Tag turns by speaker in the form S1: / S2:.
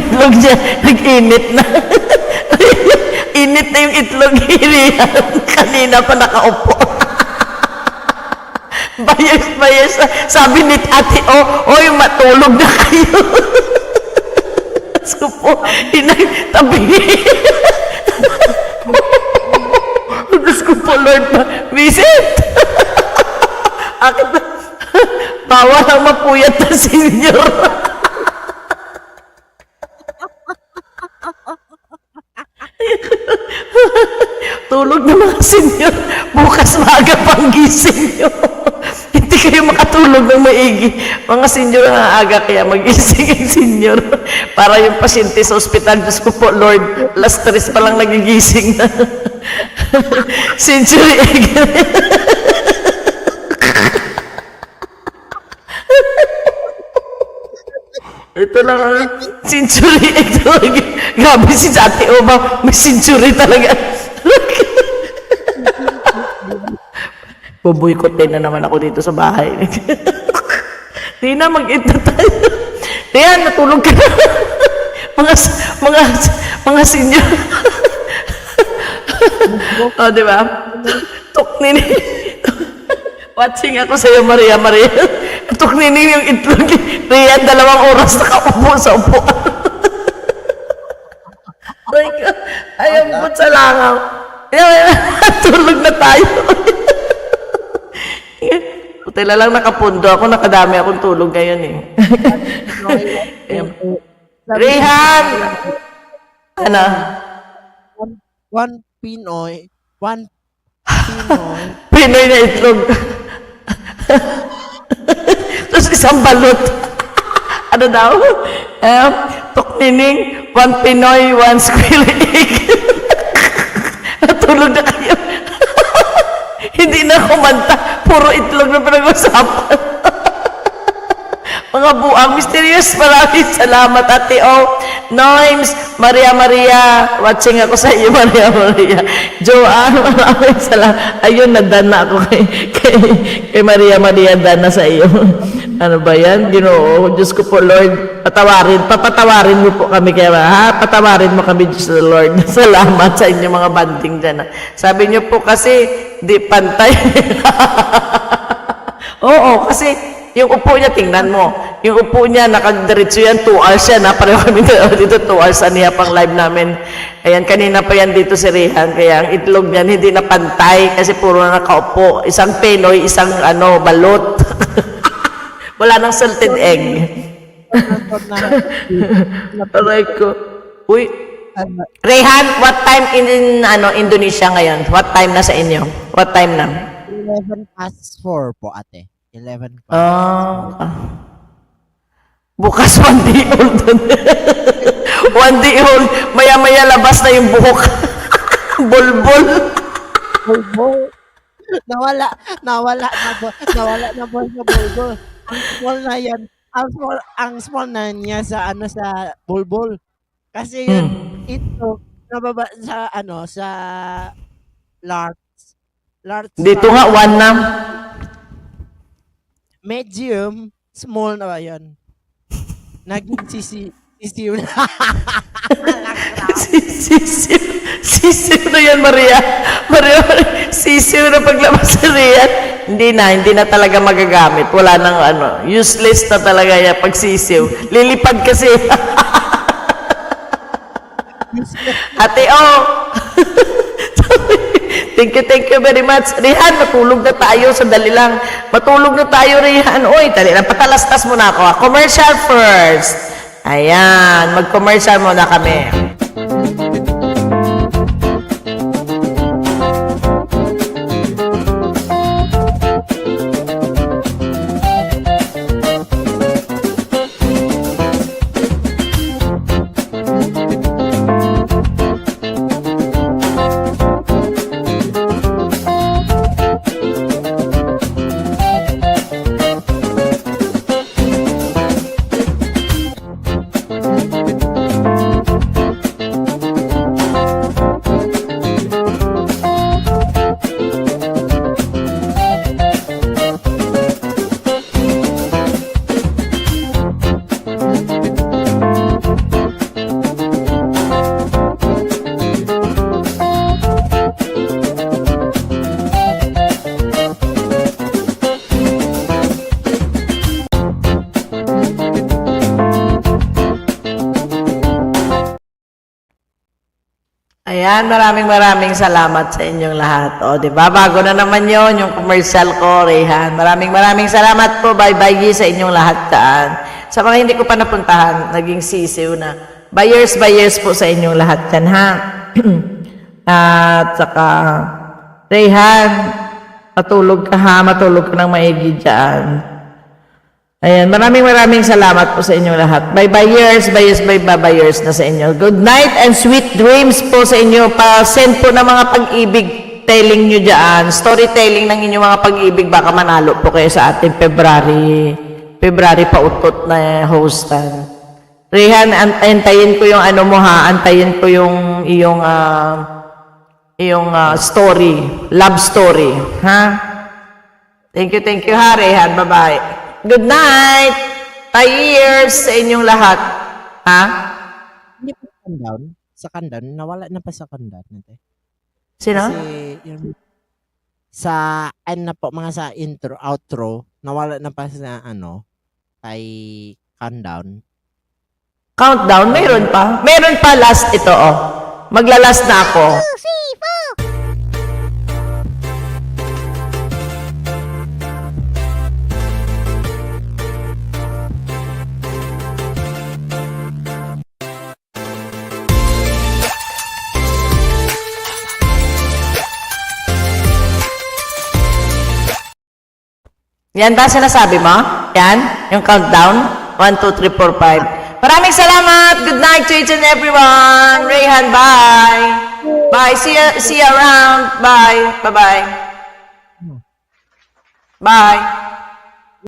S1: itlog niya, nag-init na. Init na yung itlog ni Rihan. Kanina pa nakaupo. Bayas. Sabi ni Ate oy, matulog na kayo. So po, tabi. Diyos ko po, Lord, visit. Akit na, bawal ang mapuyat na senior. Tulog na mga senior, bukas maaga pang gising nyo. Hindi kayo makatulog ng maigi. Mga senior ang aga, kaya magising ang senior. Para yung pasyente sa ospital, Diyos ko po, Lord, last 3 pa lang nagigising na. Century egg. Ito lang ang century egg. Grabe si Ate Oma, may century talaga. Buboykotin na naman ako dito sa bahay. Tina, mag-eat na tayo. Tina, natulog ka na. mga senior. O, oh, diba? Tuknini. Watching ako sa'yo, Maria. Tuknini yung itlog. Riyan, 2 oras nakaupo sa upuan. Ayaw po sa langaw. Tulog na tayo. Putila lang nakapundo ako, nakadami akong tulog ngayon eh. Rihan! Ano?
S2: One Pinoy.
S1: Pinoy na itlog. Tapos isang balot. Ano daw? Tuknining, 1 Pinoy, 1 square egg. Natulog na kayo. Hindi na kumanta. Puro itlog na pinag-usapan. Mga buang mysterious, maraming salamat, Ate Noims, Maria, watching ako sa iyo, Maria. Joanne, maraming salamat. Ayun, nadana ako kay Maria, dana sa iyo. Ano ba yan? Ginoo, Diyos ko po, Lord, papatawarin mo po kami, patawarin mo kami, Diyos the Lord. Salamat sa inyo mga banding dyan. Sabi niyo po kasi, di pantay. Oo, kasi yung upo niya, tingnan mo. Yung upo niya, nakadiretso yan, 2 hours yan. Pareho kami dito, 2 hours niya pang live namin. Ayan, kanina pa yan dito si Rihan. Kaya ang itlog niyan, hindi na pantay kasi puro na nakaupo. Isang Pinoy, isang balot. Wala nang salted egg. Aray ko. Uy. Rihan, what time in Indonesia ngayon? What time na sa inyo? What time na?
S2: 11:04 po, ate. 11 pa.
S1: Bukas 1 day old dun. 1 day old. Maya-maya labas na yung buhok. Bulbul.
S2: Nawala na po sa bulbul. Ang small na yan. Ang small na niya sa sa bulbul. Kasi yun, ito nababa sa large.
S1: Dito nga 1 na.
S2: Medium, small na ba yun? Naging sisiw na.
S1: Sisiw na yan, Maria. Sisiw na paglabas sa Rian. Hindi na talaga magagamit. Wala nang useless na talaga yan pag sisiw. Lilipad kasi. Ate Thank you very much. Rihan, matulog na tayo. Sandali lang. Matulog na tayo, Rihan. Uy, tali lang. Patalastas muna ako. Commercial first. Ayan. Mag-commercial muna kami. Ayan, maraming salamat sa inyong lahat. O, di ba? Bago na naman yon yung commercial ko, Rayhan. Maraming salamat po. Bye-bye sa inyong lahat dyan. Sa mga hindi ko pa napuntahan, naging sisiw na. Buyers po sa inyong lahat dyan, ha? At saka, Rayhan, matulog ka ha, matulog ka ng maigi dyan. Ayan, maraming salamat po sa inyong lahat. Bye-buyers na sa inyo. Good night and sweet dreams po sa inyo. Pa-send po ng mga pag-ibig telling nyo dyan. Storytelling ng inyong mga pag-ibig. Baka manalo po kayo sa ating February pautot na hostan. Rayhan, antayin ko yung ano mo ha. Antayin ko yung story. Love story. Ha? Thank you ha, Rayhan. Bye-bye. Good night! Cheers sa inyong lahat. Ha?
S2: Hindi pa countdown. Sa countdown, nawala na pa sa countdown natin.
S1: Sino?
S2: Kasi yung sa end na po mga sa intro, outro, nawala na pa sa kay countdown.
S1: Countdown? Meron pa? Meron pa last ito, oh. Maglalast na ako. Yan ba sinasabi mo? Yan? Yung countdown? 1, 2, 3, 4, 5. Maraming salamat! Good night to each and everyone! Rayhan, bye! Bye! See you around! Bye! Bye-bye! Bye!